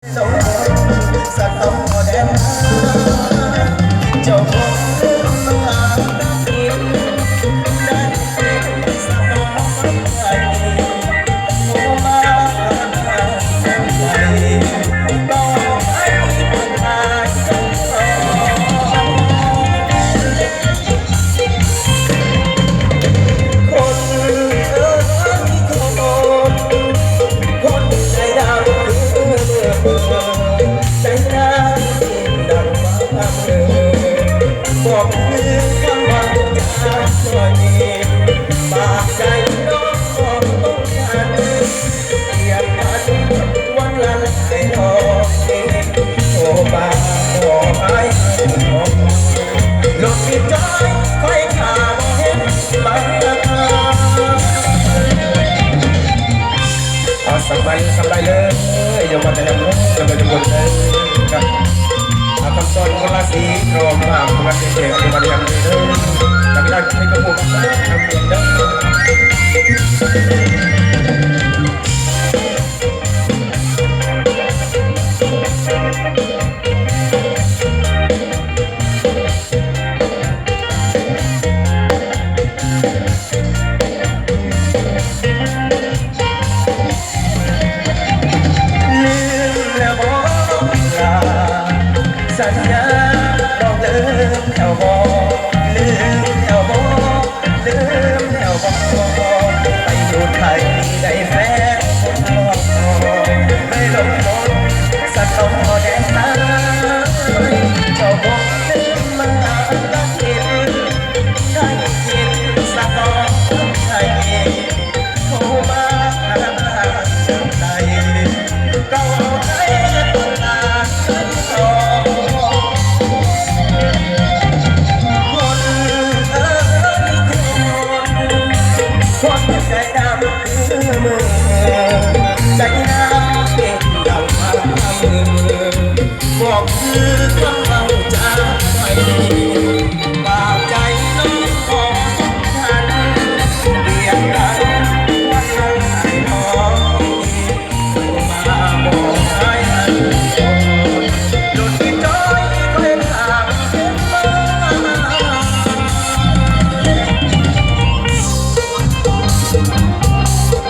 สมสัตว์ต้องแดนเจ้าของเรื่องมากินได้สัตว์ต้องไปโมมาใจก็ให้ตายคนคนใจดำใจร้ายดังฟ้าบอกคือคำว่าจะช่วยบาดใจน้องต้องการเกียรติวันละให้รอโอ้บาขอให้หลบผิดใจไฟขาบ่เห็นบังราคาสบายเลยอย่ามาแต่ละมุกอย่ามาแต่บนเลยครับอาคำสอนคนละสีรวมมาคนละสีเดียวอย่ามาอย่างนี้เลยแต่ไม่ได้ให้กระปุกทำเองเด้สัญญาบอกลืมแถวบอกลืมแถวบอกลืมแถวบอกไปอยู่ไทยได้แฟนคนรอบไม่หลงมนสัตว์ต้องแดนตายเจ้าบอกลืมมาได้ยินสัตว์ต้องไทยโทรมาใจก็ให้ตัวลาคนใจดำคือมือ